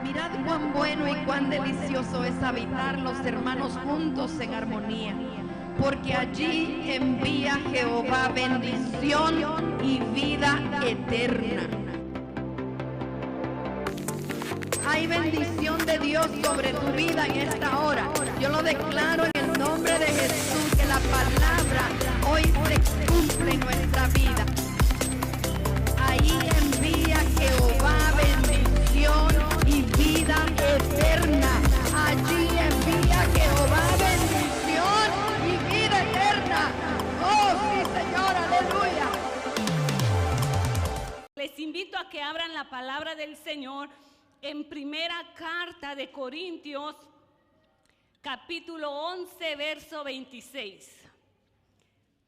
Mirad cuán bueno y cuán delicioso es habitar los hermanos juntos en armonía, porque allí envía Jehová bendición y vida eterna. Hay bendición de Dios sobre tu vida en esta hora. Yo lo declaro en el nombre de Jesús, que la palabra hoy se cumple en nuestra vida. Ahí envía Jehová bendición y vida eterna. Allí envía Jehová bendición y vida eterna. Oh, sí, Señor, aleluya. Les invito a que abran la palabra del Señor en primera carta de Corintios, capítulo 11, verso 26.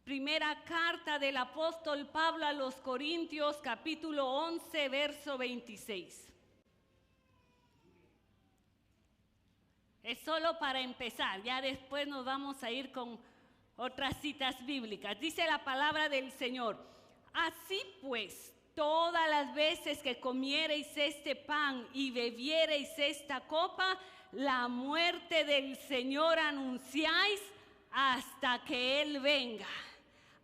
Primera carta del apóstol Pablo a los Corintios, capítulo 11, verso 26. Es solo para empezar, ya después nos vamos a ir con otras citas bíblicas. Dice la palabra del Señor: así pues, todas las veces que comiereis este pan y bebiereis esta copa, la muerte del Señor anunciáis hasta que Él venga.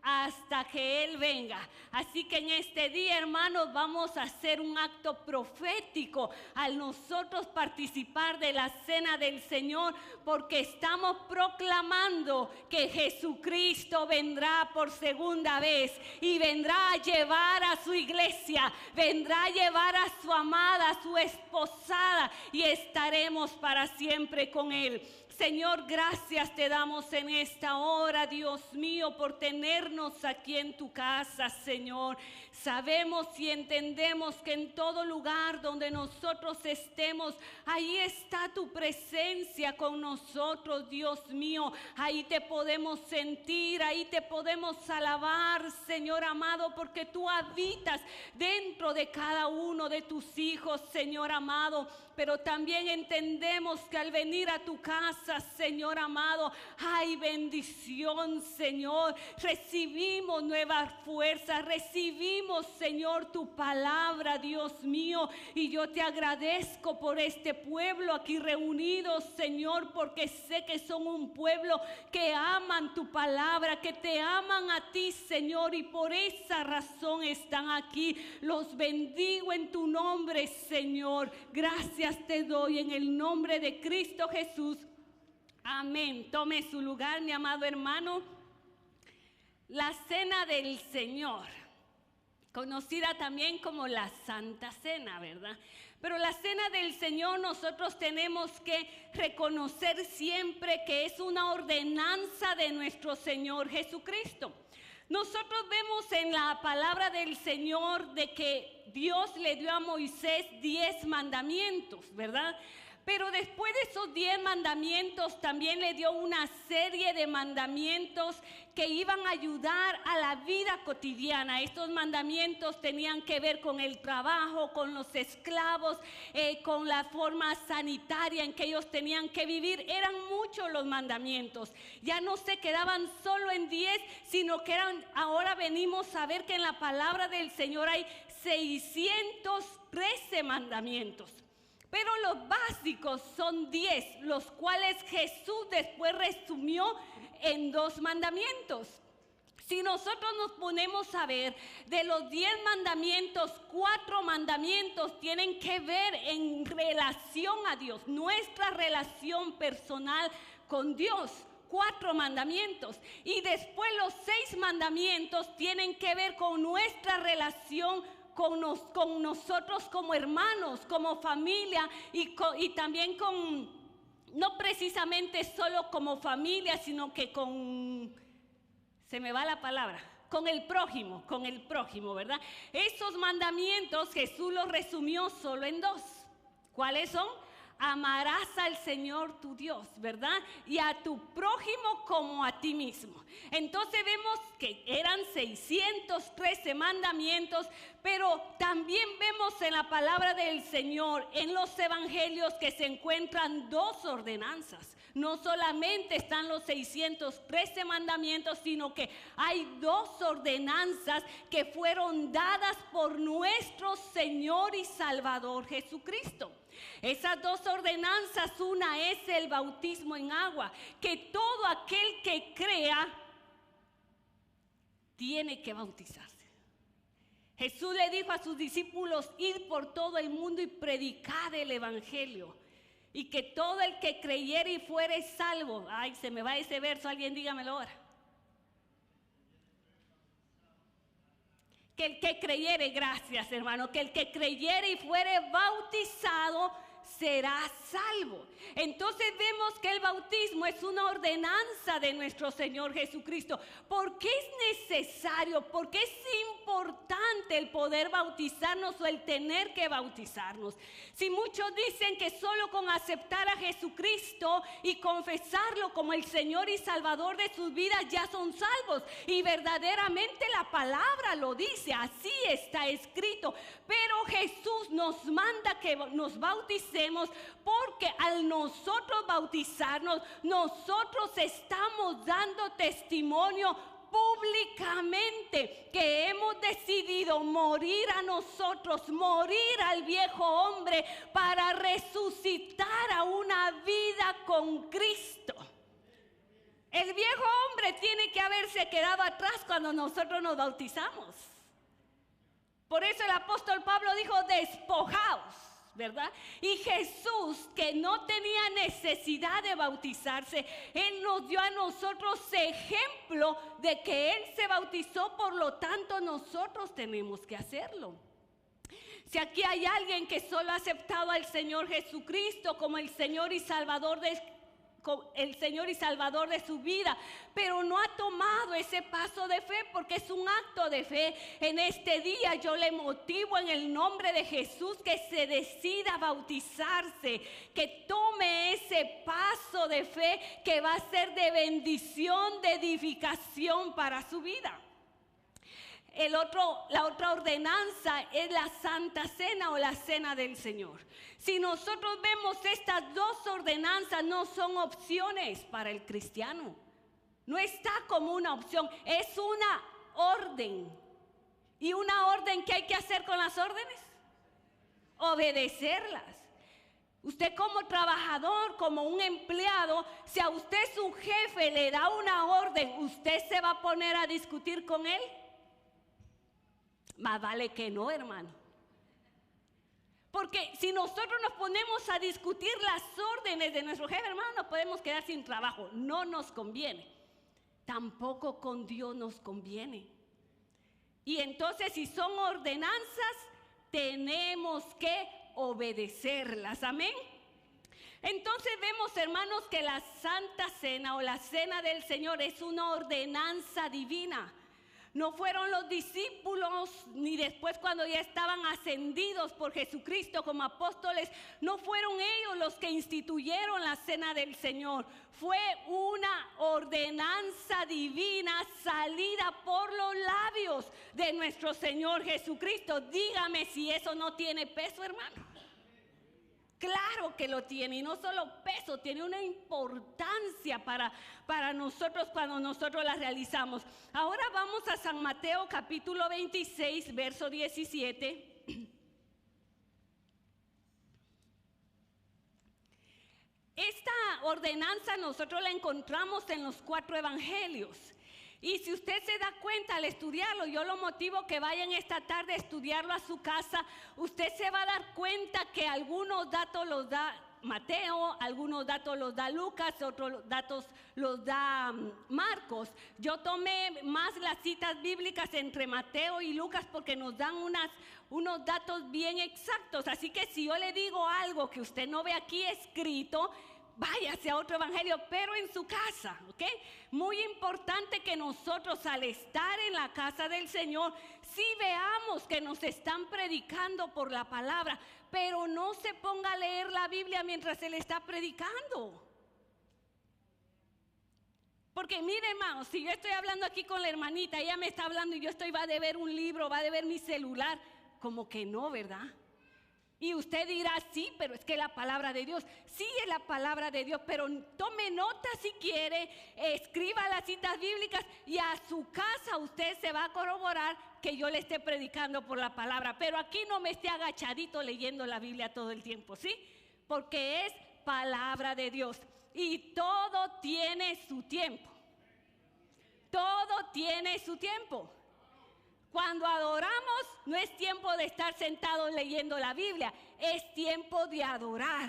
Hasta que Él venga. Así que en este día, hermanos, vamos a hacer un acto profético al nosotros participar de la cena del Señor, porque estamos proclamando que Jesucristo vendrá por segunda vez y vendrá a llevar a su iglesia, vendrá a llevar a su amada, a su esposada, y estaremos para siempre con Él. Señor, gracias te damos en esta hora, Dios mío, por tenernos aquí en tu casa, Señor. Sabemos y entendemos que en todo lugar donde nosotros estemos, ahí está tu presencia con nosotros, Dios mío. Ahí te podemos sentir, ahí te podemos alabar, Señor amado, porque tú habitas dentro de cada uno de tus hijos, Señor amado. Pero también entendemos que al venir a tu casa, Señor amado, hay bendición, Señor. Recibimos nuevas fuerzas, recibimos, Señor, tu palabra, Dios mío. Y yo te agradezco por este pueblo aquí reunido, Señor, porque sé que son un pueblo que aman tu palabra, que te aman a ti, Señor, y por esa razón están aquí. Los bendigo en tu nombre, Señor. Gracias te doy en el nombre de Cristo Jesús. Amén. Tome su lugar, mi amado hermano. La cena del Señor, conocida también como la Santa Cena, ¿verdad? Pero la cena del Señor nosotros tenemos que reconocer siempre que es una ordenanza de nuestro Señor Jesucristo. Nosotros vemos en la palabra del Señor de que Dios le dio a Moisés 10 mandamientos, ¿verdad? Pero después de esos 10 mandamientos también le dio una serie de mandamientos que iban a ayudar a la vida cotidiana. Estos mandamientos tenían que ver con el trabajo, con los esclavos, con la forma sanitaria en que ellos tenían que vivir. Eran muchos los mandamientos. Ya no se quedaban solo en 10, sino que ahora venimos a ver que en la palabra del Señor hay 613 mandamientos. Pero los básicos son 10, los cuales Jesús después resumió en 2 mandamientos. Si nosotros nos ponemos a ver, de los 10 mandamientos, 4 mandamientos tienen que ver en relación a Dios, nuestra relación personal con Dios. 4 mandamientos. Y después los 6 mandamientos tienen que ver con nuestra relación con nosotros como hermanos, como familia y también con, no precisamente solo como familia, sino que se me va la palabra, con el prójimo, ¿verdad? Esos mandamientos Jesús los resumió solo en 2. ¿Cuáles son? Amarás al Señor tu Dios, ¿verdad? Y a tu prójimo como a ti mismo. Entonces vemos que eran 613 mandamientos, pero también vemos en la palabra del Señor, en los evangelios, que se encuentran 2 ordenanzas. No solamente están los 613 mandamientos, sino que hay 2 ordenanzas que fueron dadas por nuestro Señor y Salvador Jesucristo. Esas dos ordenanzas, una es el bautismo en agua, que todo aquel que crea tiene que bautizarse. Jesús le dijo a sus discípulos: id por todo el mundo y predicad el evangelio, y que todo el que creyere y fuere salvo. Ay, se me va ese verso, alguien dígamelo ahora. Que el que creyere, gracias hermano, que el que creyere y fuere bautizado será salvo. Entonces vemos que el bautismo es una ordenanza de nuestro Señor Jesucristo. ¿Por qué es necesario? ¿Por qué es importante el poder bautizarnos o el tener que bautizarnos? Si muchos dicen que solo con aceptar a Jesucristo y confesarlo como el Señor y Salvador de sus vidas ya son salvos, y verdaderamente la palabra lo dice, así está escrito. Pero Jesús nos manda que nos bauticemos, porque al nosotros bautizarnos, nosotros estamos dando testimonio públicamente que hemos decidido morir a nosotros, morir al viejo hombre, para resucitar a una vida con Cristo. El viejo hombre tiene que haberse quedado atrás cuando nosotros nos bautizamos. Por eso el apóstol Pablo dijo: despojaos, ¿verdad? Y Jesús, que no tenía necesidad de bautizarse, Él nos dio a nosotros ejemplo de que Él se bautizó, por lo tanto nosotros tenemos que hacerlo. Si aquí hay alguien que solo ha aceptado al Señor Jesucristo como el Señor y Salvador de su vida, pero no ha tomado ese paso de fe, porque es un acto de fe, en este día yo le motivo en el nombre de Jesús que se decida bautizarse, que tome ese paso de fe que va a ser de bendición, de edificación para su vida. La otra ordenanza es la Santa Cena o la Cena del Señor. Si nosotros vemos, estas dos ordenanzas no son opciones para el cristiano. No está como una opción, es una orden. ¿Y una orden qué hay que hacer con las órdenes? Obedecerlas. Usted como trabajador, como un empleado, si a usted su jefe le da una orden, ¿usted se va a poner a discutir con él? Más vale que no, hermano. Porque si nosotros nos ponemos a discutir las órdenes de nuestro jefe, hermano, nos podemos quedar sin trabajo. No nos conviene. Tampoco con Dios nos conviene. Y entonces, si son ordenanzas, tenemos que obedecerlas. Amén. Entonces vemos, hermanos, que la Santa Cena o la Cena del Señor es una ordenanza divina. No fueron los discípulos, ni después cuando ya estaban ascendidos por Jesucristo como apóstoles, no fueron ellos los que instituyeron la Cena del Señor. Fue una ordenanza divina salida por los labios de nuestro Señor Jesucristo. Dígame si eso no tiene peso, hermano. Claro que lo tiene, y no solo peso, tiene una importancia para nosotros cuando nosotros la realizamos. Ahora vamos a San Mateo capítulo 26, verso 17. Esta ordenanza nosotros la encontramos en los 4 evangelios. Y si usted se da cuenta al estudiarlo, yo lo motivo que vayan esta tarde a estudiarlo a su casa. Usted se va a dar cuenta que algunos datos los da Mateo, algunos datos los da Lucas, otros datos los da Marcos. Yo tomé más las citas bíblicas entre Mateo y Lucas porque nos dan unos datos bien exactos. Así que si yo le digo algo que usted no ve aquí escrito, váyase a otro evangelio, pero en su casa, ¿ok? Muy importante que nosotros, al estar en la casa del Señor, sí veamos que nos están predicando por la palabra, pero no se ponga a leer la Biblia mientras se le está predicando. Porque mire, hermano, si yo estoy hablando aquí con la hermanita, ella me está hablando y yo va a deber un libro, va a deber mi celular, como que no, ¿verdad? Y usted dirá, sí, pero es que la palabra de Dios, sí es la palabra de Dios, pero tome nota si quiere, escriba las citas bíblicas y a su casa usted se va a corroborar que yo le esté predicando por la palabra, pero aquí no me esté agachadito leyendo la Biblia todo el tiempo, ¿sí? Porque es palabra de Dios y todo tiene su tiempo. Todo tiene su tiempo. Cuando adoramos, no es tiempo de estar sentados leyendo la Biblia, es tiempo de adorar.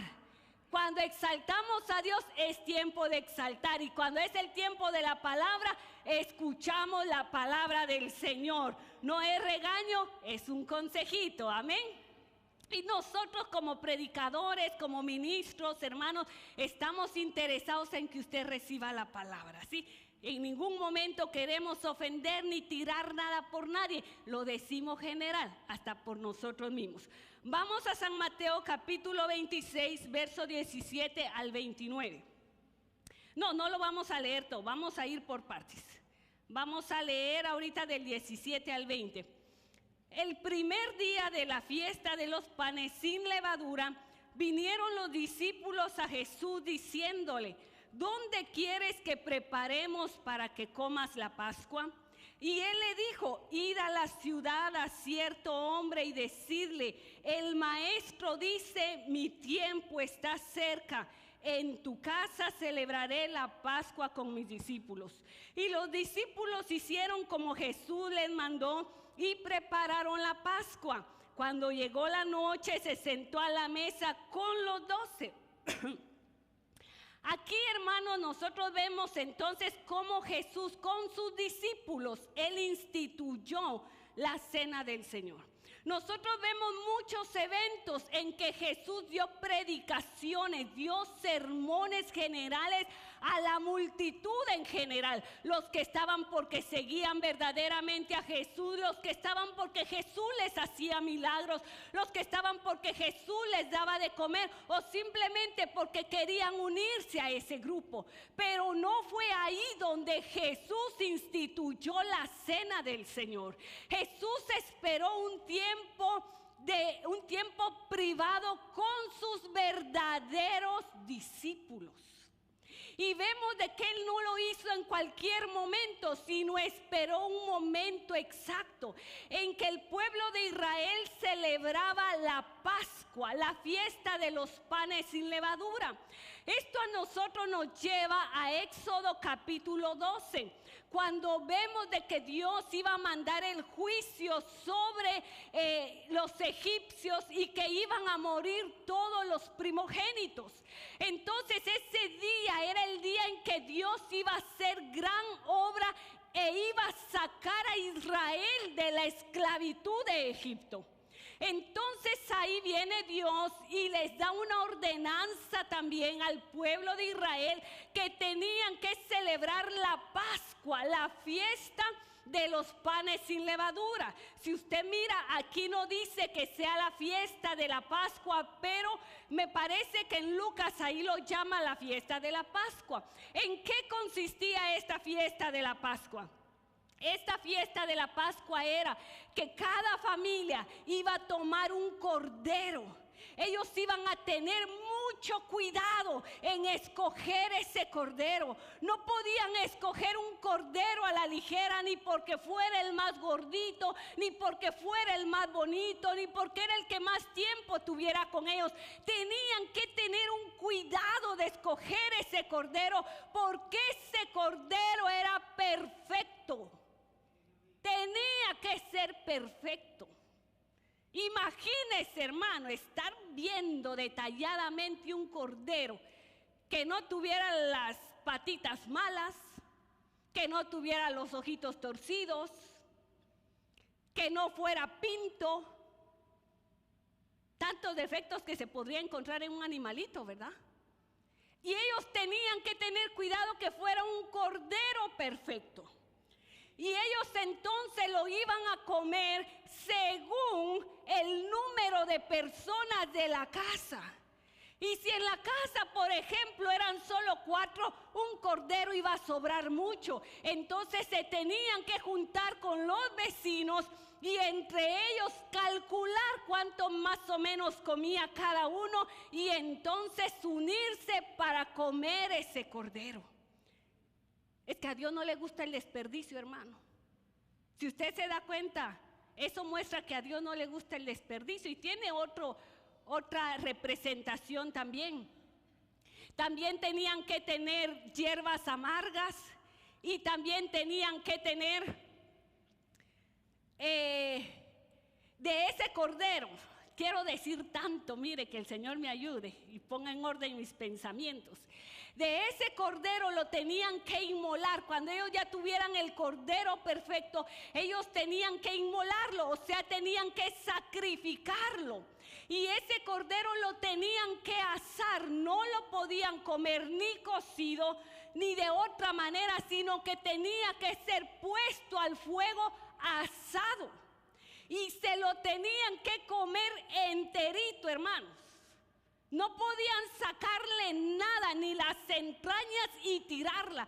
Cuando exaltamos a Dios, es tiempo de exaltar. Y cuando es el tiempo de la palabra, escuchamos la palabra del Señor. No es regaño, es un consejito, amén. Y nosotros como predicadores, como ministros, hermanos, estamos interesados en que usted reciba la palabra, ¿sí? En ningún momento queremos ofender ni tirar nada por nadie. Lo decimos general, hasta por nosotros mismos. Vamos a San Mateo capítulo 26, verso 17 al 29. No lo vamos a leer todo, vamos a ir por partes. Vamos a leer ahorita del 17 al 20. El primer día de la fiesta de los panes sin levadura, vinieron los discípulos a Jesús diciéndole: ¿dónde quieres que preparemos para que comas la Pascua? Y él le dijo: id a la ciudad a cierto hombre y decidle: el maestro dice, mi tiempo está cerca. En tu casa celebraré la Pascua con mis discípulos. Y los discípulos hicieron como Jesús les mandó y prepararon la Pascua. Cuando llegó la noche, se sentó a la mesa con los 12. Aquí, hermanos, nosotros vemos entonces cómo Jesús con sus discípulos, Él instituyó la cena del Señor. Nosotros vemos muchos eventos en que Jesús dio predicaciones, dio sermones generales a la multitud en general. Los que estaban porque seguían verdaderamente a Jesús, los que estaban porque Jesús les hacía milagros, los que estaban porque Jesús les daba de comer o simplemente porque querían unirse a ese grupo. Pero no fue ahí donde Jesús instituyó la cena del Señor. Jesús esperó un tiempo privado con sus verdaderos discípulos. Y vemos de que Él no lo hizo en cualquier momento, sino esperó un momento exacto en que el pueblo de Israel celebraba la Pascua, la fiesta de los panes sin levadura. Esto a nosotros nos lleva a Éxodo capítulo 12, cuando vemos de que Dios iba a mandar el juicio sobre los egipcios y que iban a morir todos los primogénitos. Entonces ese día era el día en que Dios iba a hacer gran obra e iba a sacar a Israel de la esclavitud de Egipto. Entonces ahí viene Dios y les da una ordenanza también al pueblo de Israel que tenían que celebrar la Pascua, la fiesta de los panes sin levadura. Si usted mira, aquí no dice que sea la fiesta de la Pascua, pero me parece que en Lucas ahí lo llama la fiesta de la Pascua. ¿En qué consistía esta fiesta de la Pascua? Esta fiesta de la Pascua era que cada familia iba a tomar un cordero. Ellos iban a tener mucho cuidado en escoger ese cordero. No podían escoger un cordero a la ligera, ni porque fuera el más gordito, ni porque fuera el más bonito, ni porque era el que más tiempo tuviera con ellos. Tenían que tener un cuidado de escoger ese cordero, porque ese cordero era perfecto. Tenía que ser perfecto. Imagínese, hermano, estar viendo detalladamente un cordero que no tuviera las patitas malas, que no tuviera los ojitos torcidos, que no fuera pinto. Tantos defectos que se podría encontrar en un animalito, ¿verdad? Y ellos tenían que tener cuidado que fuera un cordero perfecto. Y ellos entonces lo iban a comer según el número de personas de la casa. Y si en la casa, por ejemplo, eran solo 4, un cordero iba a sobrar mucho. Entonces se tenían que juntar con los vecinos y entre ellos calcular cuánto más o menos comía cada uno y entonces unirse para comer ese cordero. Es que a Dios no le gusta el desperdicio, hermano. Si usted se da cuenta, Eso muestra que a Dios no le gusta el desperdicio, y tiene otra representación también. También tenían que tener hierbas amargas, y también tenían que tener de ese cordero. Quiero decir tanto, mire, que el Señor me ayude y ponga en orden mis pensamientos. De ese cordero lo tenían que inmolar. Cuando ellos ya tuvieran el cordero perfecto, ellos tenían que inmolarlo, o sea, tenían que sacrificarlo. Y ese cordero lo tenían que asar, no lo podían comer ni cocido ni de otra manera, sino que tenía que ser puesto al fuego asado. Y se lo tenían que comer enterito, hermanos. No podían sacarle nada, ni las entrañas, y tirarla.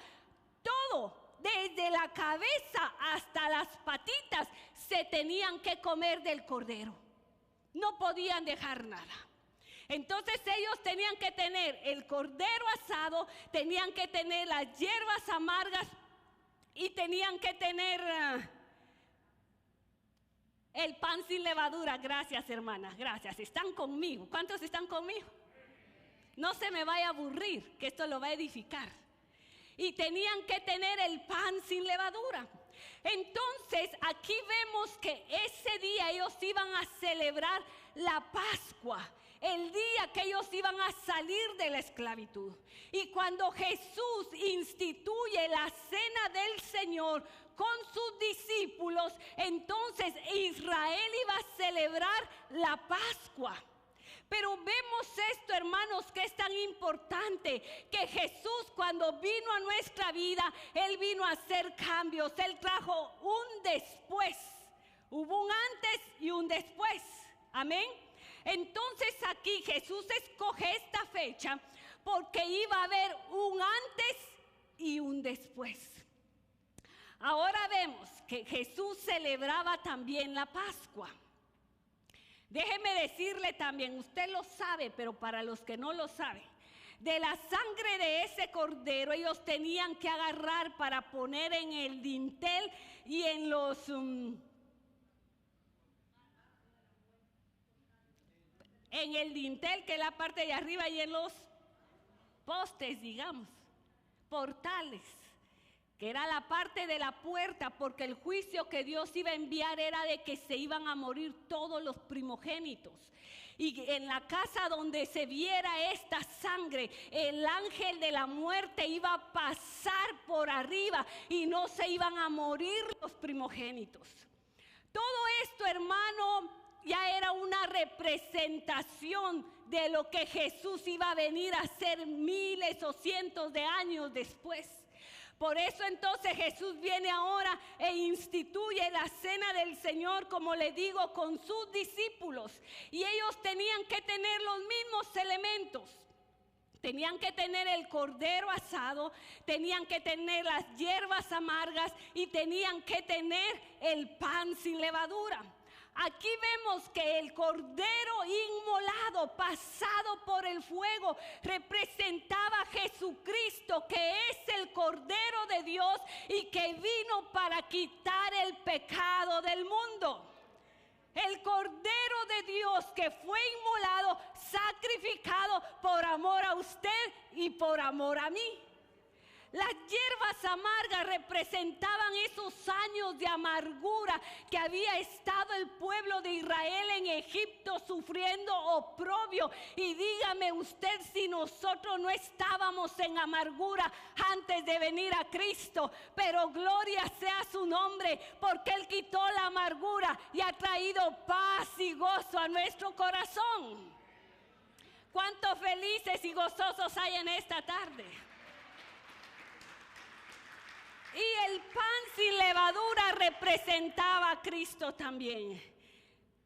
Todo, desde la cabeza hasta las patitas, se tenían que comer del cordero. No podían dejar nada. Entonces ellos tenían que tener el cordero asado, tenían que tener las hierbas amargas, y tenían que tener el pan sin levadura. Gracias, hermanas, gracias. ¿Están conmigo? ¿Cuántos están conmigo? No se me vaya a aburrir, que esto lo va a edificar. Y tenían que tener el pan sin levadura. Entonces aquí vemos que ese día ellos iban a celebrar la Pascua, el día que ellos iban a salir de la esclavitud. Y cuando Jesús instituye la cena del Señor con sus discípulos, entonces Israel iba a celebrar la Pascua. Pero vemos esto, hermanos, que es tan importante, que Jesús, cuando vino a nuestra vida, Él vino a hacer cambios. Él trajo un después. Hubo un antes y un después. Amén. Entonces aquí Jesús escoge esta fecha porque iba a haber un antes y un después. Ahora vemos que Jesús celebraba también la Pascua. Déjeme decirle también, usted lo sabe, pero para los que no lo saben, de la sangre de ese cordero ellos tenían que agarrar para poner en el dintel y en los en el dintel, que es la parte de arriba, y en los postes, digamos, portales, que era la parte de la puerta, porque el juicio que Dios iba a enviar era de que se iban a morir todos los primogénitos. Y en la casa donde se viera esta sangre, el ángel de la muerte iba a pasar por arriba y no se iban a morir los primogénitos. Todo esto, hermano, ya era una representación de lo que Jesús iba a venir a hacer miles o cientos de años después. Por eso entonces Jesús viene ahora e instituye la cena del Señor, como le digo, con sus discípulos. Y ellos tenían que tener los mismos elementos. Tenían que tener el cordero asado, tenían que tener las hierbas amargas y tenían que tener el pan sin levadura. Aquí vemos que el cordero inmolado, pasado por el fuego, representaba a Jesucristo, que es el Cordero de Dios y que vino para quitar el pecado del mundo. El Cordero de Dios que fue inmolado, sacrificado por amor a usted y por amor a mí. Las hierbas amargas representaban esos años de amargura que había estado el pueblo de Israel en Egipto sufriendo oprobio. Y dígame usted si nosotros no estábamos en amargura antes de venir a Cristo. Pero gloria sea su nombre, porque Él quitó la amargura y ha traído paz y gozo a nuestro corazón. ¿Cuántos felices y gozosos hay en esta tarde? Y el pan sin levadura representaba a Cristo también,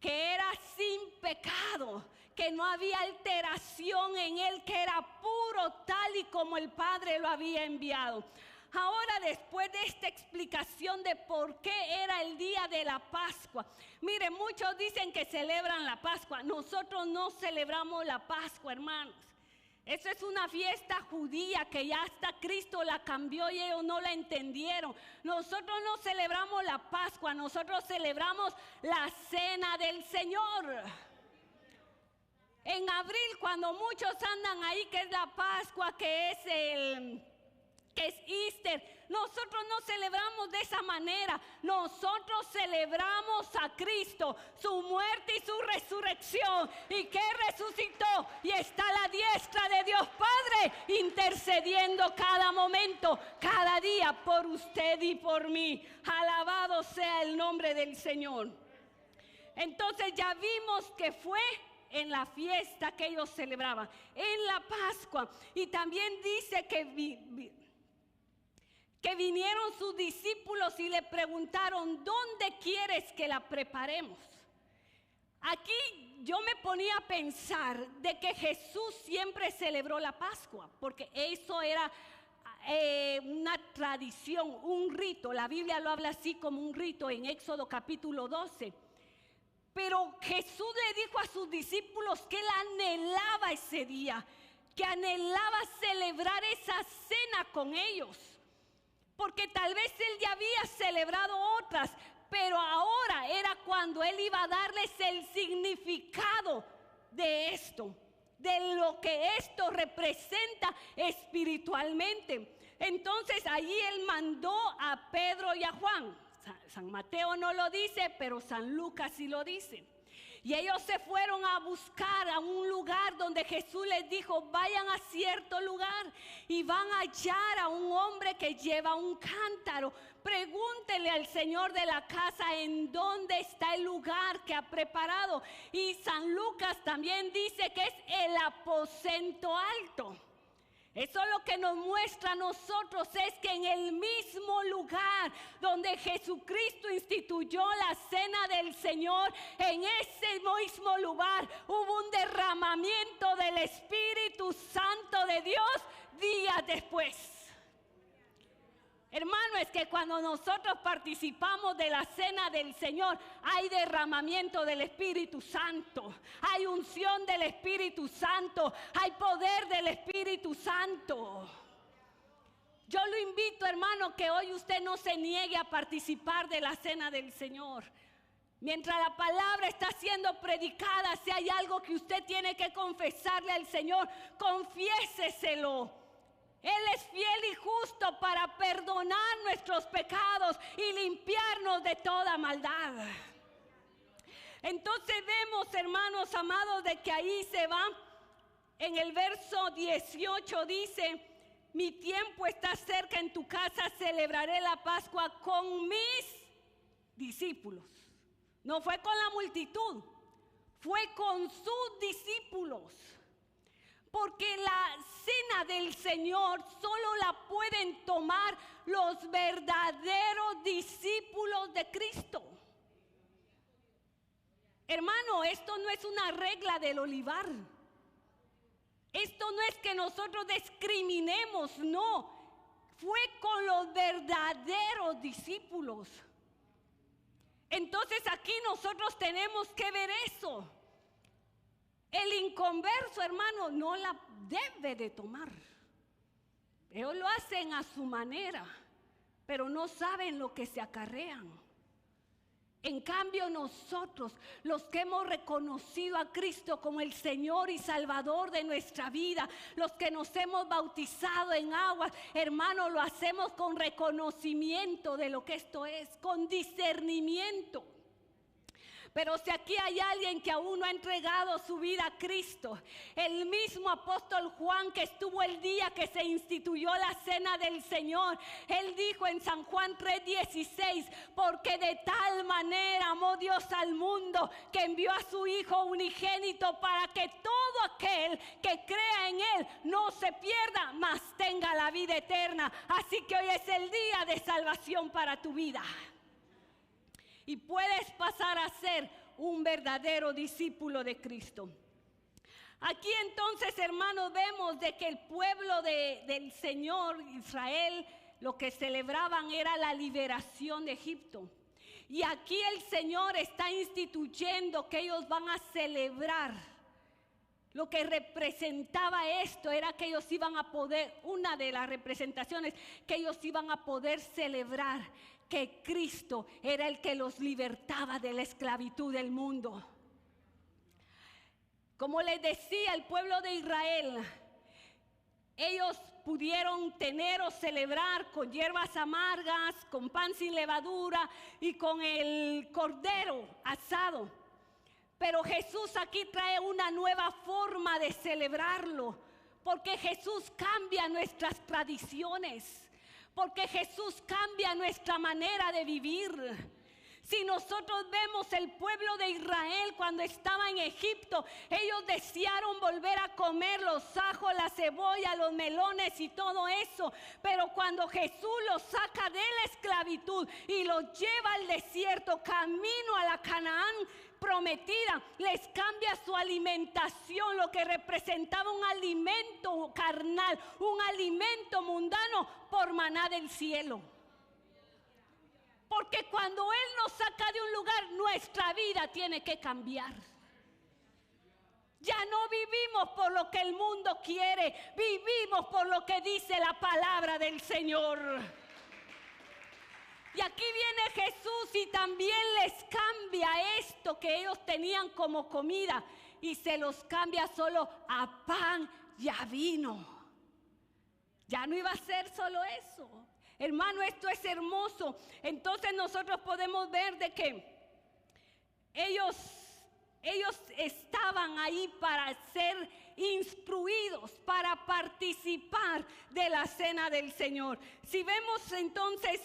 que era sin pecado, que no había alteración en Él, que era puro tal y como el Padre lo había enviado. Ahora, después de esta explicación de por qué era el día de la Pascua, mire, muchos dicen que celebran la Pascua. Nosotros no celebramos la Pascua, hermanos. Esa es una fiesta judía que ya hasta Cristo la cambió y ellos no la entendieron. Nosotros no celebramos la Pascua, nosotros celebramos la Cena del Señor. En abril, cuando muchos andan ahí, que es la Pascua, que es Easter, nosotros no celebramos de esa manera. Nosotros celebramos a Cristo, su muerte y su resurrección, y que resucitó y está a la diestra de Dios Padre, intercediendo cada momento, cada día por usted y por mí. Alabado sea el nombre del Señor. Entonces ya vimos que fue en la fiesta que ellos celebraban, en la Pascua. Y también dice que vinieron sus discípulos y le preguntaron, ¿dónde quieres que la preparemos? Aquí yo me ponía a pensar de que Jesús siempre celebró la Pascua, porque eso era una tradición, un rito. La Biblia lo habla así como un rito en Éxodo capítulo 12. Pero Jesús le dijo a sus discípulos que él anhelaba ese día, que anhelaba celebrar esa cena con ellos. Porque tal vez él ya había celebrado otras, pero ahora era cuando él iba a darles el significado de esto, de lo que esto representa espiritualmente. Entonces allí él mandó a Pedro y a Juan. San Mateo no lo dice, pero San Lucas sí lo dice. Y ellos se fueron a buscar a un lugar donde Jesús les dijo, vayan a cierto lugar y van a hallar a un hombre que lleva un cántaro. Pregúntenle al Señor de la casa en dónde está el lugar que ha preparado. Y San Lucas también dice que es el aposento alto. Eso lo que nos muestra a nosotros es que en el mismo lugar donde Jesucristo instituyó la cena del Señor, en ese mismo lugar hubo un derramamiento del Espíritu Santo de Dios días después. Hermano, es que cuando nosotros participamos de la cena del Señor, hay derramamiento del Espíritu Santo, hay unción del Espíritu Santo, hay poder del Espíritu Santo. Yo lo invito, hermano, que hoy usted no se niegue a participar de la cena del Señor. Mientras la palabra está siendo predicada, si hay algo que usted tiene que confesarle al Señor, confiéseselo. Él es fiel y justo para perdonar nuestros pecados y limpiarnos de toda maldad. Entonces vemos, hermanos amados, de que ahí se va. En el verso 18 dice, mi tiempo está cerca, en tu casa celebraré la Pascua con mis discípulos. No fue con la multitud, fue con sus discípulos. Porque la cena del Señor solo la pueden tomar los verdaderos discípulos de Cristo. Hermano, esto no es una regla del olivar. Esto no es que nosotros discriminemos, no. Fue con los verdaderos discípulos. Entonces aquí nosotros tenemos que ver eso. El inconverso, hermano, no la debe de tomar. Ellos lo hacen a su manera, pero no saben lo que se acarrean. En cambio nosotros, los que hemos reconocido a Cristo como el Señor y Salvador de nuestra vida, los que nos hemos bautizado en aguas, hermano, lo hacemos con reconocimiento de lo que esto es, con discernimiento. Pero si aquí hay alguien que aún no ha entregado su vida a Cristo, el mismo apóstol Juan, que estuvo el día que se instituyó la cena del Señor, él dijo en San Juan 3:16, porque de tal manera amó Dios al mundo que envió a su Hijo unigénito para que todo aquel que crea en Él no se pierda, mas tenga la vida eterna. Así que hoy es el día de salvación para tu vida. Y puedes pasar a ser un verdadero discípulo de Cristo. Aquí entonces, hermanos, vemos de que el pueblo del Señor, Israel, lo que celebraban era la liberación de Egipto. Y aquí el Señor está instituyendo que ellos van a celebrar Lo que representaba esto era que ellos iban a poder, una de las representaciones, que ellos iban a poder celebrar que Cristo era el que los libertaba de la esclavitud del mundo. Como les decía, el pueblo de Israel, ellos pudieron tener o celebrar con hierbas amargas, con pan sin levadura y con el cordero asado. Pero Jesús aquí trae una nueva forma de celebrarlo, porque Jesús cambia nuestras tradiciones, porque Jesús cambia nuestra manera de vivir. Si nosotros vemos el pueblo de Israel cuando estaba en Egipto, ellos desearon volver a comer los ajos, la cebolla, los melones y todo eso. Pero cuando Jesús los saca de la esclavitud y los lleva al desierto, camino a la Canaán prometida, les cambia su alimentación, lo que representaba un alimento carnal, un alimento mundano, por maná del cielo. Porque cuando Él nos saca de un lugar, nuestra vida tiene que cambiar. Ya no vivimos por lo que el mundo quiere, vivimos por lo que dice la palabra del Señor. Y aquí viene Jesús y también les cambia esto que ellos tenían como comida y se los cambia solo a pan y a vino. Ya no iba a ser solo eso. Hermano, esto es hermoso. Entonces nosotros podemos ver de que ellos estaban ahí para ser instruidos, para participar de la cena del Señor. Si vemos entonces,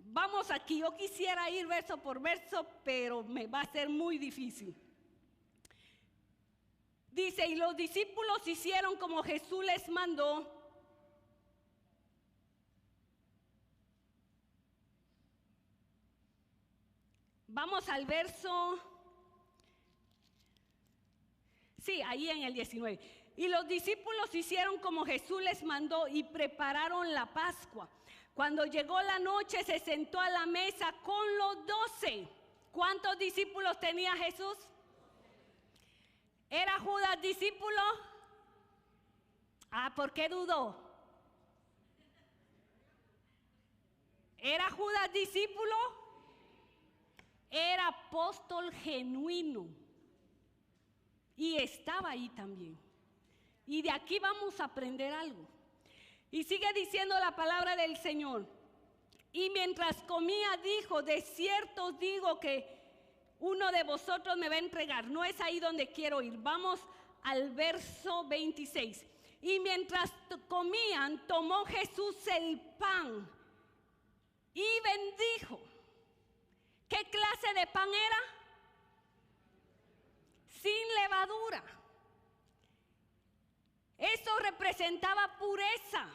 vamos aquí, yo quisiera ir verso por verso, pero me va a ser muy difícil. Dice, y los discípulos hicieron como Jesús les mandó. Vamos al verso, sí, ahí en el 19. Y los discípulos hicieron como Jesús les mandó y prepararon la Pascua. Cuando llegó la noche se sentó a la mesa con los 12. ¿Cuántos discípulos tenía Jesús? ¿Era Judas discípulo? ¿Por qué dudó? ¿Era Judas discípulo? Era apóstol genuino y estaba ahí también. Y de aquí vamos a aprender algo. Y sigue diciendo la palabra del Señor. Y mientras comía dijo, de cierto os digo que uno de vosotros me va a entregar. No es ahí donde quiero ir. Vamos al verso 26. Y mientras comían, tomó Jesús el pan y bendijo. ¿Qué clase de pan era? Sin levadura. Eso representaba pureza.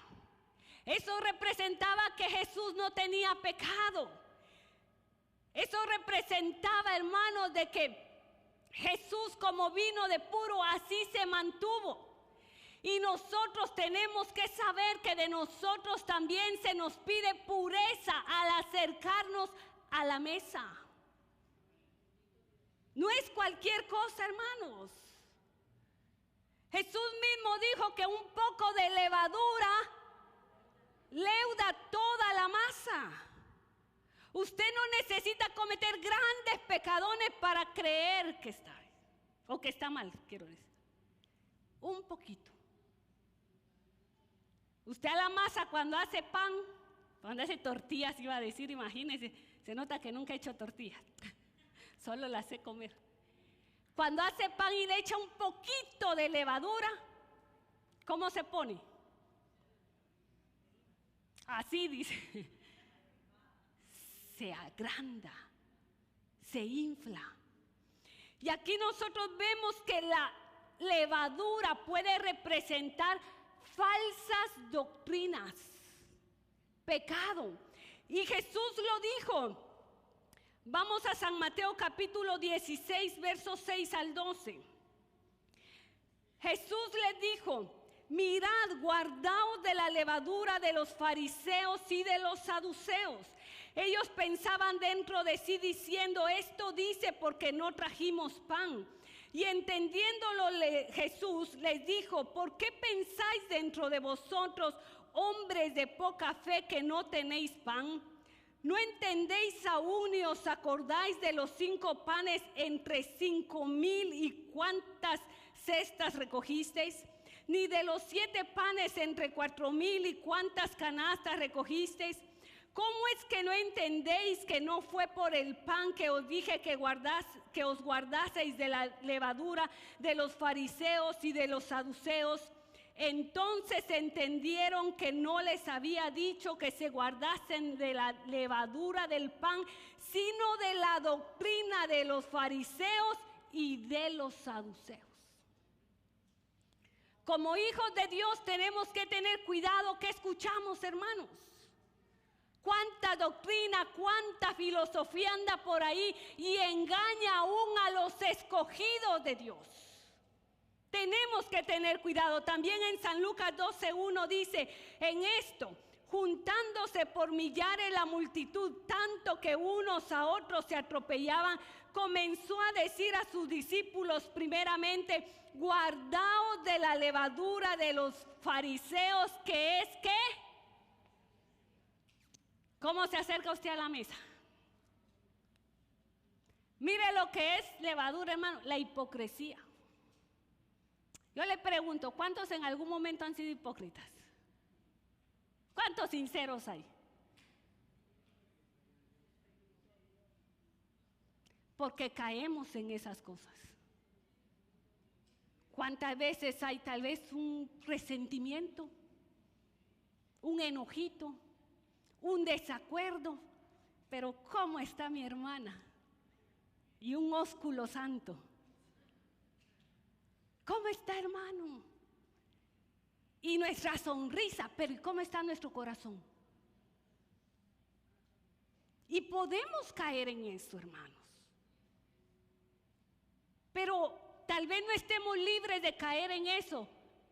Eso representaba que Jesús no tenía pecado. Eso representaba, hermanos, de que Jesús, como vino de puro, así se mantuvo. Y nosotros tenemos que saber que de nosotros también se nos pide pureza al acercarnos a la mesa. No es cualquier cosa, hermanos. Jesús mismo dijo que un poco de levadura leuda toda la masa. Usted no necesita cometer grandes pecadones para creer que está bien, o que está mal, quiero decir. Un poquito. Usted a la masa cuando hace pan, cuando hace tortillas, iba a decir, imagínese, se nota que nunca he hecho tortillas, solo las sé comer. Cuando hace pan y le echa un poquito de levadura, ¿cómo se pone? Así dice, se agranda, se infla. Y aquí nosotros vemos que la levadura puede representar falsas doctrinas, pecado. Y Jesús lo dijo. Vamos a San Mateo capítulo 16, versos 6 al 12. Jesús les dijo, mirad, guardaos de la levadura de los fariseos y de los saduceos. Ellos pensaban dentro de sí diciendo, esto dice porque no trajimos pan. Y entendiéndolo Jesús les dijo: ¿por qué pensáis dentro de vosotros, hombres de poca fe, que no tenéis pan? ¿No entendéis aún ni os acordáis de los 5 panes entre 5,000 y cuántas cestas recogisteis? Ni de los 7 panes entre 4,000 y cuántas canastas recogisteis. ¿Cómo es que no entendéis que no fue por el pan que os dije que os guardaseis de la levadura de los fariseos y de los saduceos? Entonces entendieron que no les había dicho que se guardasen de la levadura del pan, sino de la doctrina de los fariseos y de los saduceos. Como hijos de Dios tenemos que tener cuidado que escuchamos, hermanos. Cuánta doctrina, cuánta filosofía anda por ahí y engaña aún a los escogidos de Dios. Tenemos que tener cuidado. También en San Lucas 12:1 dice: en esto, juntándose por millares la multitud, tanto que unos a otros se atropellaban, comenzó a decir a sus discípulos primeramente: guardaos de la levadura de los fariseos, que es ¿qué? ¿Cómo se acerca usted a la mesa? Mire lo que es levadura, hermano: la hipocresía. Yo le pregunto, ¿cuántos en algún momento han sido hipócritas? ¿Cuántos sinceros hay? Porque caemos en esas cosas. ¿Cuántas veces hay tal vez un resentimiento, un enojito, un desacuerdo? Pero ¿cómo está mi hermana? Y un ósculo santo. ¿Cómo está, hermano? Y nuestra sonrisa, pero ¿cómo está nuestro corazón? Y podemos caer en eso, hermanos. Pero tal vez no estemos libres de caer en eso,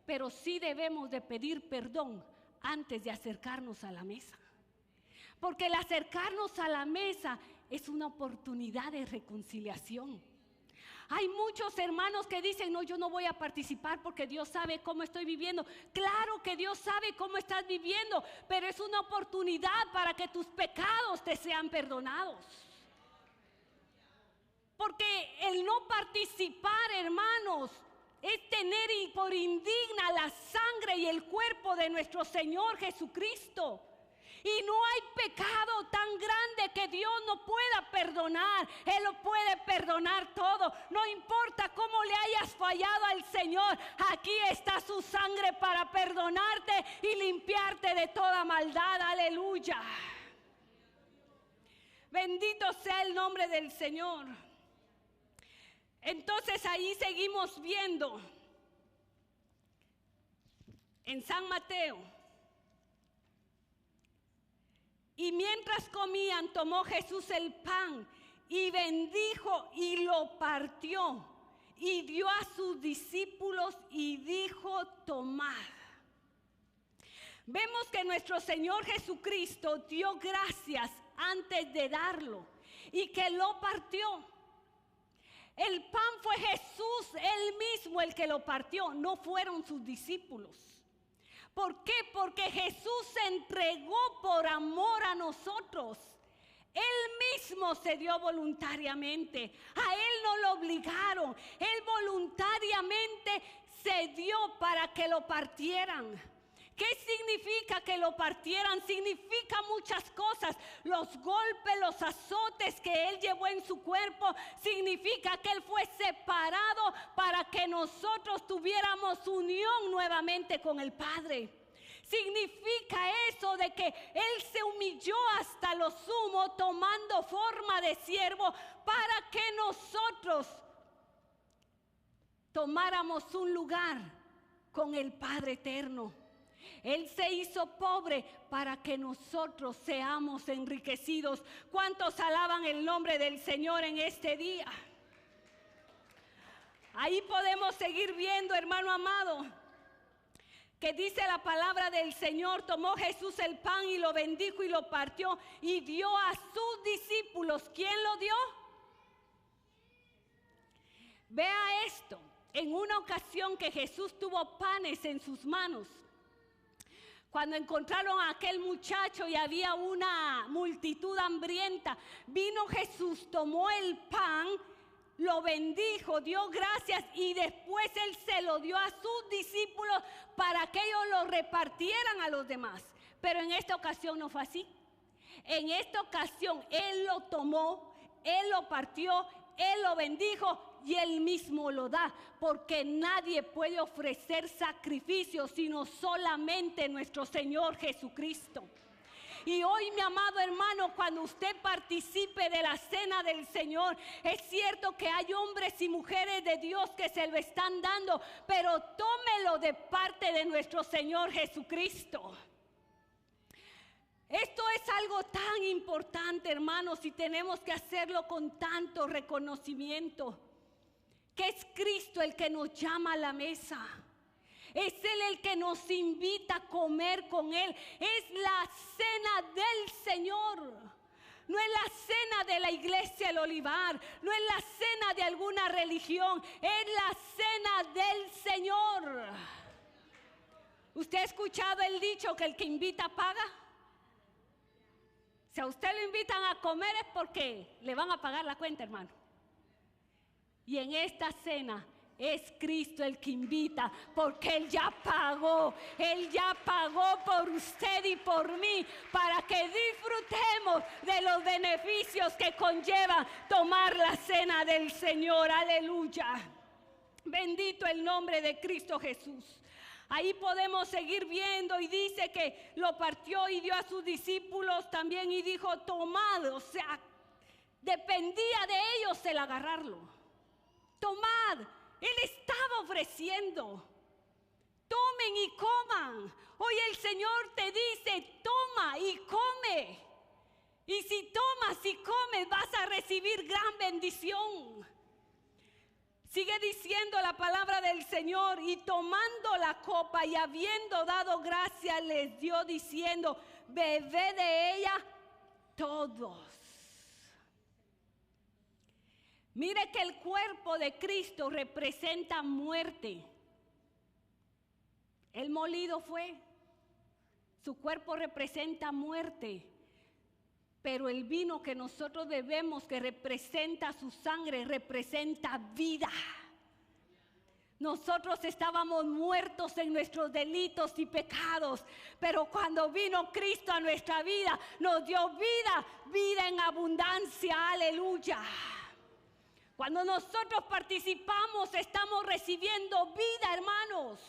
pero sí debemos de pedir perdón antes de acercarnos a la mesa. Porque el acercarnos a la mesa es una oportunidad de reconciliación. Hay muchos hermanos que dicen: no, yo no voy a participar porque Dios sabe cómo estoy viviendo. Claro que Dios sabe cómo estás viviendo, pero es una oportunidad para que tus pecados te sean perdonados. Porque el no participar, hermanos, es tener por indigna la sangre y el cuerpo de nuestro Señor Jesucristo. Y no hay pecado tan grande que Dios no pueda perdonar. Él lo puede perdonar todo. No importa cómo le hayas fallado al Señor, aquí está su sangre para perdonarte y limpiarte de toda maldad. Aleluya. Bendito sea el nombre del Señor. Entonces ahí seguimos viendo en San Mateo. Y mientras comían, tomó Jesús el pan y bendijo y lo partió y dio a sus discípulos y dijo: tomad. Vemos que nuestro Señor Jesucristo dio gracias antes de darlo y que lo partió. El pan fue Jesús él mismo el que lo partió, no fueron sus discípulos. ¿Por qué? Porque Jesús se entregó por amor a nosotros. Él mismo se dio voluntariamente. A Él no lo obligaron. Él voluntariamente se dio para que lo partieran. ¿Qué significa que lo partieran? Significa muchas cosas. Los golpes, los azotes que Él llevó en su cuerpo, significa que Él fue separado para que nosotros tuviéramos unión nuevamente con el Padre. Significa eso de que Él se humilló hasta lo sumo, tomando forma de siervo, para que nosotros tomáramos un lugar con el Padre eterno. Él se hizo pobre para que nosotros seamos enriquecidos. ¿Cuántos alaban el nombre del Señor en este día? Ahí podemos seguir viendo, hermano amado, que dice la palabra del Señor: tomó Jesús el pan y lo bendijo y lo partió y dio a sus discípulos. ¿Quién lo dio? Vea esto, en una ocasión que Jesús tuvo panes en sus manos, cuando encontraron a aquel muchacho y había una multitud hambrienta, vino Jesús, tomó el pan, lo bendijo, dio gracias y después Él se lo dio a sus discípulos para que ellos lo repartieran a los demás. Pero en esta ocasión no fue así. En esta ocasión Él lo tomó, Él lo partió, Él lo bendijo y Él mismo lo da, porque nadie puede ofrecer sacrificios sino solamente nuestro Señor Jesucristo. Y hoy, mi amado hermano, cuando usted participe de la cena del Señor, es cierto que hay hombres y mujeres de Dios que se lo están dando, pero tómelo de parte de nuestro Señor Jesucristo. Esto es algo tan importante, hermanos, y tenemos que hacerlo con tanto reconocimiento, que es Cristo el que nos llama a la mesa. Es Él el que nos invita a comer con Él. Es la cena del Señor. No es la cena de la iglesia El Olivar. No es la cena de alguna religión. Es la cena del Señor. ¿Usted ha escuchado el dicho que el que invita paga? Si a usted lo invitan a comer es porque le van a pagar la cuenta, hermano. Y en esta cena es Cristo el que invita, porque Él ya pagó por usted y por mí, para que disfrutemos de los beneficios que conlleva tomar la cena del Señor. Aleluya. Bendito el nombre de Cristo Jesús. Ahí podemos seguir viendo y dice que lo partió y dio a sus discípulos también y dijo: tomad. O sea, dependía de ellos el agarrarlo. Tomad. Él estaba ofreciendo. Tomen y coman. Hoy el Señor te dice: toma y come. Y si tomas y comes, vas a recibir gran bendición. Sigue diciendo la palabra del Señor: y tomando la copa y habiendo dado gracias, les dio diciendo: bebed de ella todos. Mire que el cuerpo de Cristo representa muerte. El molido fue. Su cuerpo representa muerte. Pero el vino que nosotros bebemos, que representa su sangre, representa vida. Nosotros estábamos muertos en nuestros delitos y pecados, pero cuando vino Cristo a nuestra vida, nos dio vida, vida en abundancia. Aleluya. Cuando nosotros participamos, estamos recibiendo vida, hermanos.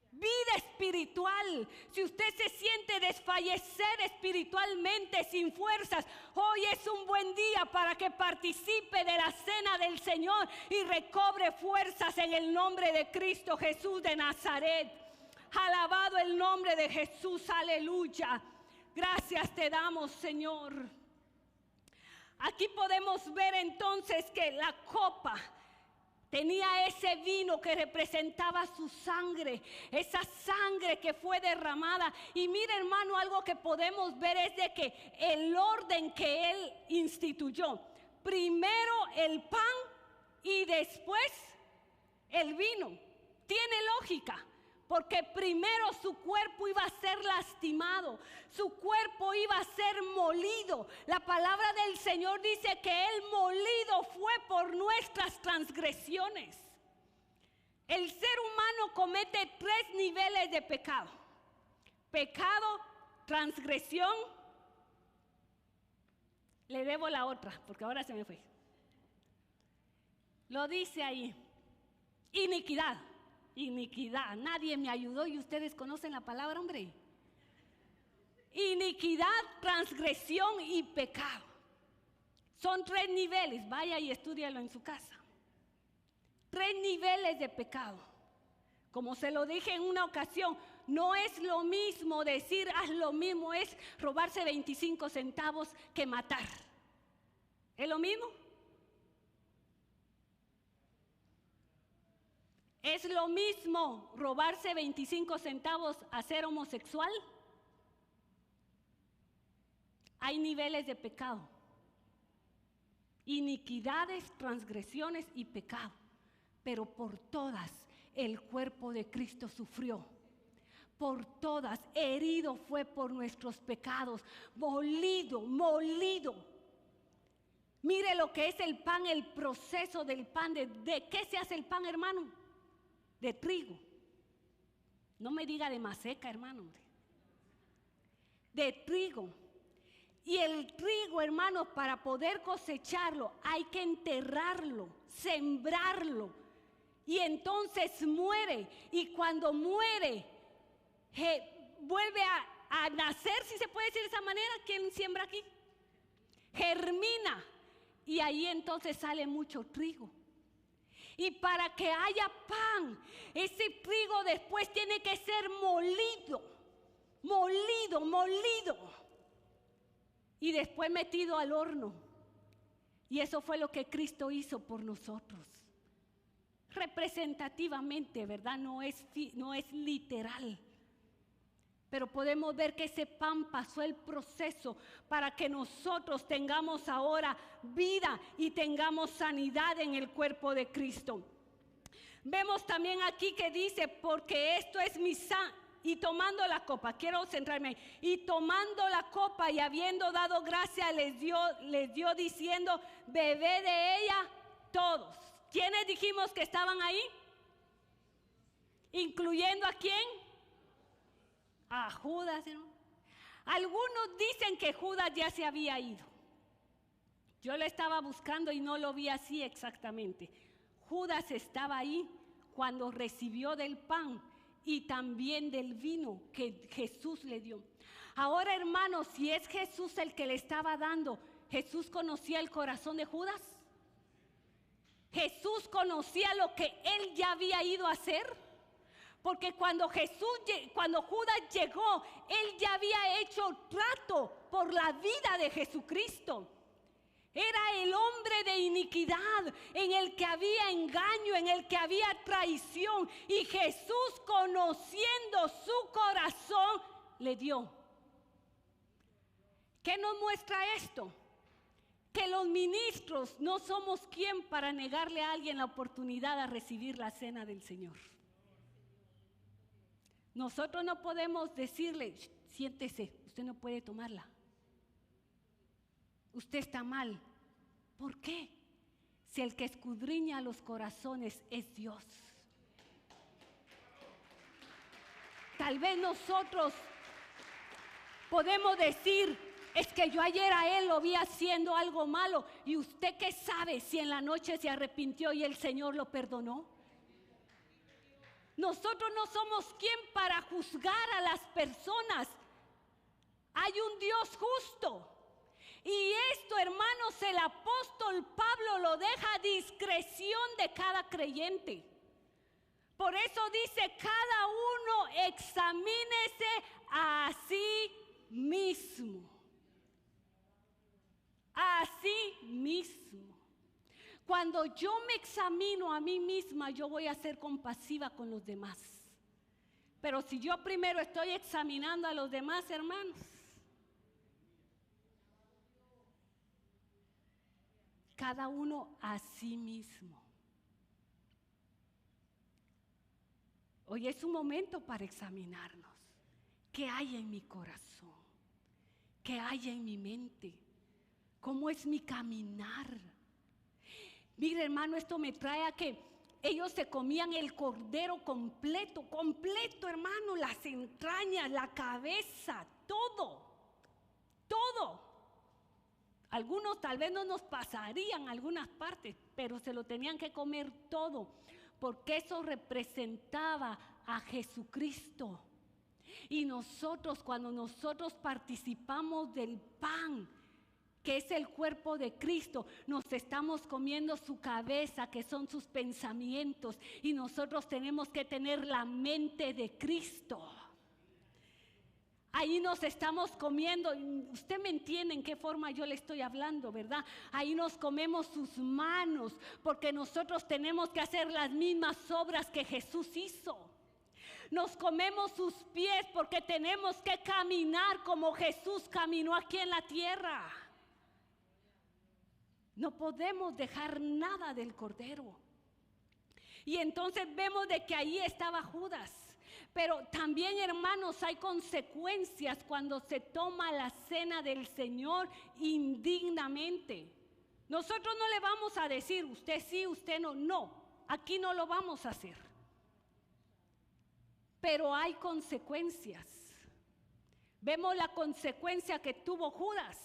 Vida espiritual. Si usted se siente desfallecer espiritualmente, sin fuerzas, hoy es un buen día para que participe de la cena del Señor y recobre fuerzas en el nombre de Cristo Jesús de Nazaret. Alabado el nombre de Jesús, aleluya. Gracias te damos, Señor. Aquí podemos ver entonces que la copa tenía ese vino que representaba su sangre, esa sangre que fue derramada. Y mire, hermano, algo que podemos ver es de que el orden que Él instituyó: primero el pan y después el vino. Tiene lógica, porque primero su cuerpo iba a ser lastimado, su cuerpo iba a ser molido. La palabra del Señor dice que Él molido fue por nuestras transgresiones. El ser humano comete 3 niveles de pecado: pecado, transgresión. Le debo la otra, porque ahora se me fue. Lo dice ahí: iniquidad. Iniquidad. Nadie me ayudó y ustedes conocen la palabra, hombre. Iniquidad, transgresión y pecado. Son 3 niveles. Vaya y estúdialo en su casa. 3 niveles de pecado. Como se lo dije en una ocasión, no es lo mismo decir haz lo mismo, es robarse 25 centavos que matar. ¿Es lo mismo? ¿Es lo mismo robarse 25 centavos a ser homosexual? Hay niveles de pecado. iniquidades, transgresiones y pecado, pero por todas el cuerpo de Cristo sufrió. Por todas, herido fue por nuestros pecados, molido. Mire lo que es el pan, el proceso del pan. ¿De qué se hace el pan, hermano? De trigo. No me diga de maseca, hermano. De trigo. Y el trigo, hermano, para poder cosecharlo hay que enterrarlo, sembrarlo. Y entonces muere. Y cuando muere, vuelve a nacer, si se puede decir de esa manera. ¿Quién siembra aquí? Germina. Y ahí entonces sale mucho trigo. Y para que haya pan, ese trigo después tiene que ser molido. Y después metido al horno. Y eso fue lo que Cristo hizo por nosotros. Representativamente, ¿verdad? No es literal. Pero podemos ver que ese pan pasó el proceso para que nosotros tengamos ahora vida y tengamos sanidad en el cuerpo de Cristo. Vemos también aquí que dice, porque esto es mi sangre. Y tomando la copa, quiero centrarme ahí. Y tomando la copa y habiendo dado gracia, les dio diciendo, bebé de ella todos. ¿Quiénes dijimos que estaban ahí? ¿Incluyendo a quién? A Judas, ¿no? Algunos dicen que Judas ya se había ido. Yo lo estaba buscando y no lo vi así exactamente. Judas estaba ahí cuando recibió del pan y también del vino que Jesús le dio. Ahora, hermanos, si es Jesús el que le estaba dando, ¿Jesús conocía el corazón de Judas? ¿Jesús conocía lo que él ya había ido a hacer? Porque cuando Judas llegó, él ya había hecho trato por la vida de Jesucristo. Era el hombre de iniquidad, en el que había engaño, en el que había traición. Y Jesús, conociendo su corazón, le dio. ¿Qué nos muestra esto? Que los ministros no somos quien para negarle a alguien la oportunidad de recibir la cena del Señor. Nosotros no podemos decirle, siéntese, usted no puede tomarla. Usted está mal. ¿Por qué? Si el que escudriña los corazones es Dios. Tal vez nosotros podemos decir, es que yo ayer a él lo vi haciendo algo malo. ¿Y usted qué sabe si en la noche se arrepintió y el Señor lo perdonó? Nosotros no somos quien para juzgar a las personas. Hay un Dios justo. Y esto, hermanos, el apóstol Pablo lo deja a discreción de cada creyente. Por eso dice, cada uno examínese a sí mismo. A sí mismo. Cuando yo me examino a mí misma, yo voy a ser compasiva con los demás. Pero si yo primero estoy examinando a los demás, hermanos, cada uno a sí mismo. Hoy es un momento para examinarnos. ¿Qué hay en mi corazón? ¿Qué hay en mi mente? ¿Cómo es mi caminar? Mire, hermano, esto me trae a que ellos se comían el cordero completo, hermano, las entrañas, la cabeza, todo. Algunos tal vez no nos pasarían algunas partes, pero se lo tenían que comer todo, porque eso representaba a Jesucristo. Y nosotros, cuando nosotros participamos del pan, que es el cuerpo de Cristo, nos estamos comiendo su cabeza, que son sus pensamientos, y nosotros tenemos que tener la mente de Cristo. Ahí nos estamos comiendo, usted me entiende en qué forma yo le estoy hablando, ¿verdad? Ahí nos comemos sus manos, porque nosotros tenemos que hacer las mismas obras que Jesús hizo. Nos comemos sus pies porque tenemos que caminar como Jesús caminó aquí en la tierra. No podemos dejar nada del Cordero. Y entonces vemos de que ahí estaba Judas. Pero también, hermanos, hay consecuencias cuando se toma la cena del Señor indignamente. Nosotros no le vamos a decir, usted sí, usted no. No, aquí no lo vamos a hacer. Pero hay consecuencias. Vemos la consecuencia que tuvo Judas,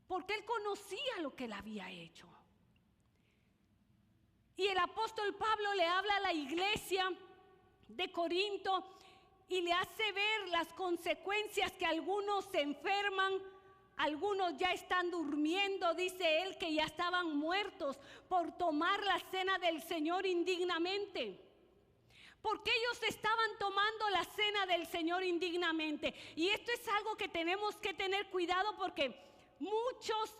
porque él conocía lo que él había hecho. Y el apóstol Pablo le habla a la iglesia de Corinto y le hace ver las consecuencias, que algunos se enferman, algunos ya están durmiendo, dice él, que ya estaban muertos por tomar la cena del Señor indignamente. Porque ellos estaban tomando la cena del Señor indignamente. Y esto es algo que tenemos que tener cuidado, porque muchos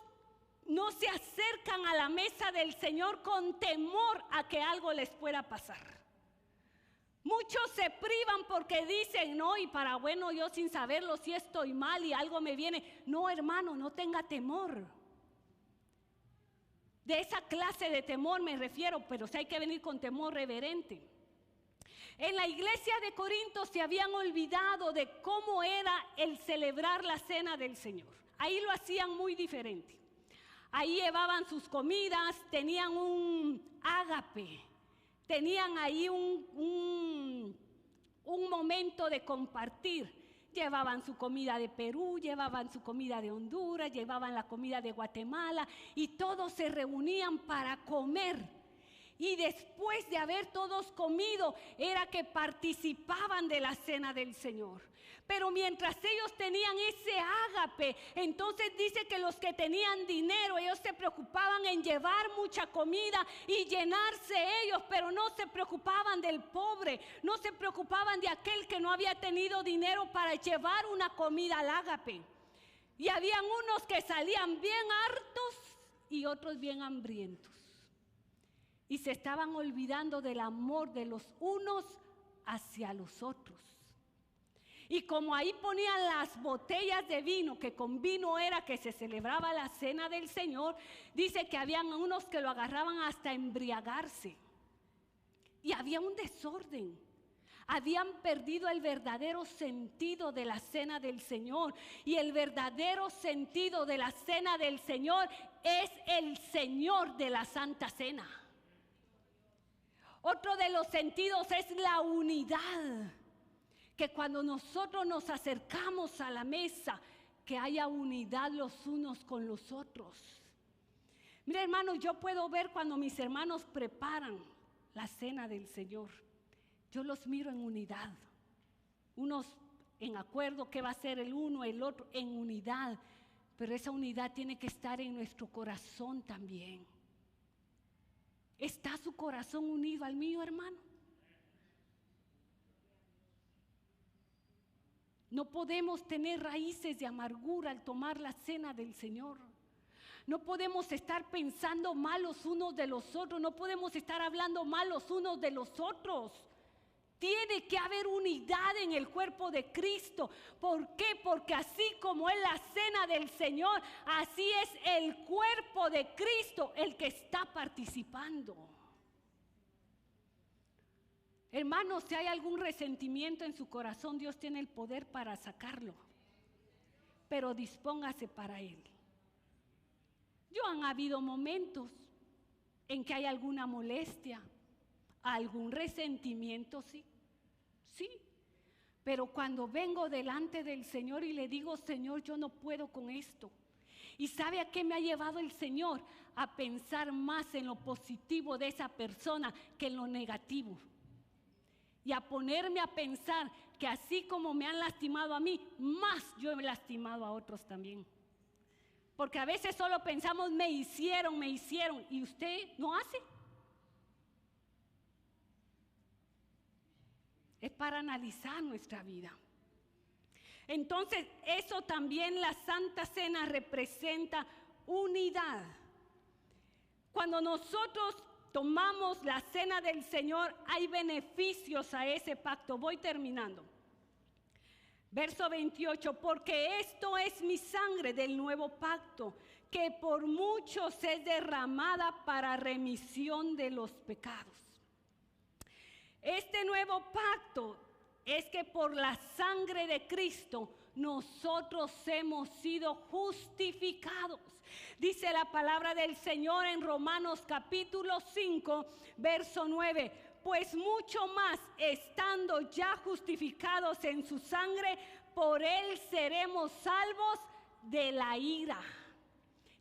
no se acercan a la mesa del Señor con temor a que algo les pueda pasar. Muchos se privan porque dicen, no, y para bueno, yo sin saberlo, si estoy mal y algo me viene. No, hermano, no tenga temor. De esa clase de temor me refiero, pero si hay que venir con temor reverente. En la iglesia de Corinto se habían olvidado de cómo era el celebrar la cena del Señor. Ahí lo hacían muy diferente. Ahí llevaban sus comidas, tenían un ágape, tenían ahí un momento de compartir. Llevaban su comida de Perú, llevaban su comida de Honduras, llevaban la comida de Guatemala, y todos se reunían para comer. Y después de haber todos comido, era que participaban de la cena del Señor. Pero mientras ellos tenían ese ágape, entonces dice que los que tenían dinero, ellos se preocupaban en llevar mucha comida y llenarse ellos, pero no se preocupaban del pobre, no se preocupaban de aquel que no había tenido dinero para llevar una comida al ágape. Y habían unos que salían bien hartos y otros bien hambrientos. Y se estaban olvidando del amor de los unos hacia los otros. Y como ahí ponían las botellas de vino, que con vino era que se celebraba la cena del Señor, dice que habían unos que lo agarraban hasta embriagarse. Y había un desorden. Habían perdido el verdadero sentido de la cena del Señor. Y el verdadero sentido de la cena del Señor es el Señor de la Santa Cena. Otro de los sentidos es la unidad, que cuando nosotros nos acercamos a la mesa, que haya unidad los unos con los otros. Mira, hermanos, yo puedo ver cuando mis hermanos preparan la cena del Señor, yo los miro en unidad, unos en acuerdo qué va a ser el uno, el otro, en unidad, pero esa unidad tiene que estar en nuestro corazón también. ¿Está su corazón unido al mío, hermano? No podemos tener raíces de amargura al tomar la cena del Señor. No podemos estar pensando mal los unos de los otros. No podemos estar hablando mal los unos de los otros. Tiene que haber unidad en el cuerpo de Cristo. ¿Por qué? Porque así como es la cena del Señor, así es el cuerpo de Cristo el que está participando. Hermanos, si hay algún resentimiento en su corazón, Dios tiene el poder para sacarlo. Pero dispóngase para Él. Han habido momentos en que hay alguna molestia, algún resentimiento, sí. Pero cuando vengo delante del Señor y le digo, Señor, yo no puedo con esto. ¿Y sabe a qué me ha llevado el Señor? A pensar más en lo positivo de esa persona que en lo negativo. Y a ponerme a pensar que así como me han lastimado a mí, más yo he lastimado a otros también. Porque a veces solo pensamos, me hicieron, y usted no hace. Es para analizar nuestra vida. Entonces, eso también la Santa Cena representa unidad. Cuando nosotros tomamos la cena del Señor, hay beneficios a ese pacto. Voy terminando. Verso 28, porque esto es mi sangre del nuevo pacto, que por muchos es derramada para remisión de los pecados. Este nuevo pacto es que por la sangre de Cristo nosotros hemos sido justificados. Dice la palabra del Señor en Romanos capítulo 5, verso 9. Pues mucho más, estando ya justificados en su sangre, por él seremos salvos de la ira.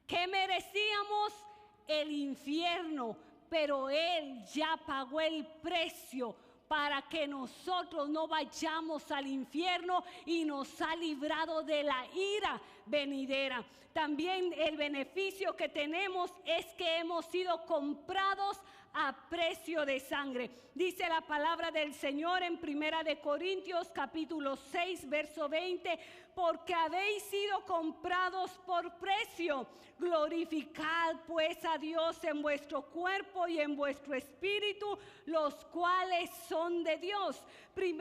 ¿Qué merecíamos? El infierno, pero él ya pagó el precio para que nosotros no vayamos al infierno y nos ha librado de la ira venidera. También el beneficio que tenemos es que hemos sido comprados a precio de sangre. Dice la palabra del Señor en 1 Corintios capítulo 6 verso 20, porque habéis sido comprados por precio. Glorificad pues a Dios en vuestro cuerpo y en vuestro espíritu, los cuales son de Dios. 1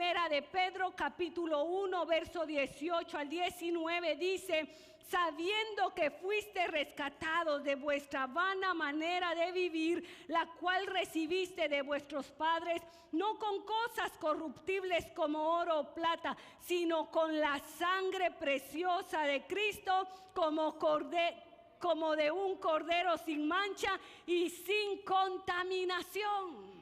Pedro capítulo 1 verso 18 al 19 dice: sabiendo que fuiste rescatados de vuestra vana manera de vivir, la cual recibiste de vuestros padres, no con cosas corruptibles como oro o plata, sino con la sangre preciosa de Cristo, como de un cordero sin mancha y sin contaminación.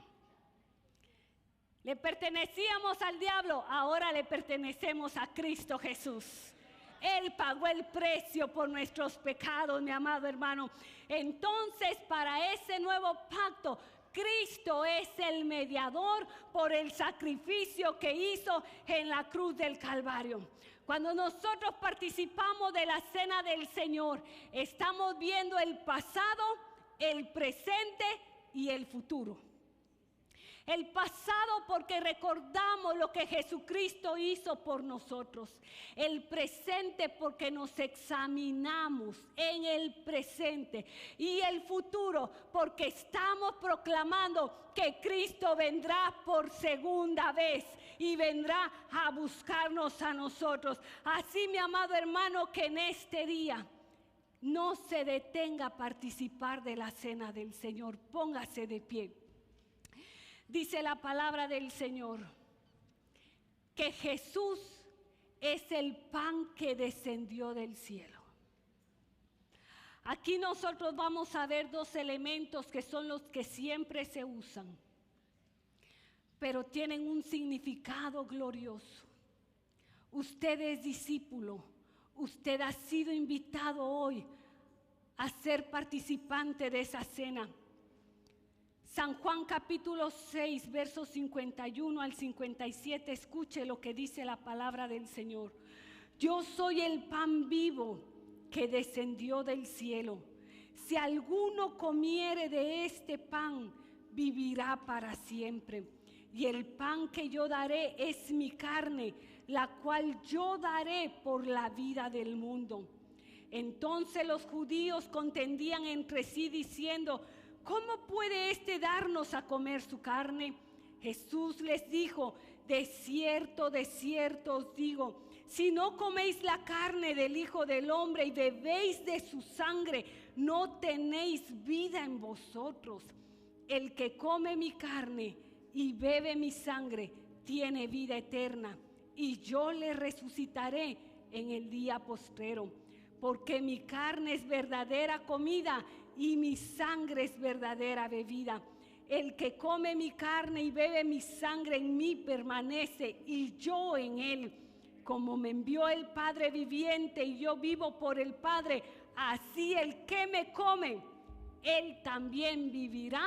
Le pertenecíamos al diablo, ahora le pertenecemos a Cristo Jesús. Él pagó el precio por nuestros pecados, mi amado hermano. Entonces, para ese nuevo pacto, Cristo es el mediador por el sacrificio que hizo en la cruz del Calvario. Cuando nosotros participamos de la cena del Señor, estamos viendo el pasado, el presente y el futuro. El pasado porque recordamos lo que Jesucristo hizo por nosotros. El presente porque nos examinamos en el presente. Y el futuro porque estamos proclamando que Cristo vendrá por segunda vez y vendrá a buscarnos a nosotros. Así, mi amado hermano, que en este día no se detenga a participar de la cena del Señor. Póngase de pie. Dice la palabra del Señor que Jesús es el pan que descendió del cielo. Aquí nosotros vamos a ver dos elementos que son los que siempre se usan, pero tienen un significado glorioso. Usted es discípulo, usted ha sido invitado hoy a ser participante de esa cena. San Juan capítulo 6, versos 51 al 57, escuche lo que dice la palabra del Señor. Yo soy el pan vivo que descendió del cielo. Si alguno comiere de este pan, vivirá para siempre. Y el pan que yo daré es mi carne, la cual yo daré por la vida del mundo. Entonces los judíos contendían entre sí diciendo: ¿cómo puede éste darnos a comer su carne? Jesús les dijo: de cierto os digo, si no coméis la carne del Hijo del Hombre y bebéis de su sangre, no tenéis vida en vosotros. El que come mi carne y bebe mi sangre tiene vida eterna, y yo le resucitaré en el día postrero. Porque mi carne es verdadera comida y mi sangre es verdadera bebida. El que come mi carne y bebe mi sangre en mí permanece y yo en él. Como me envió el Padre viviente y yo vivo por el Padre, así el que me come, él también vivirá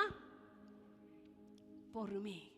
por mí.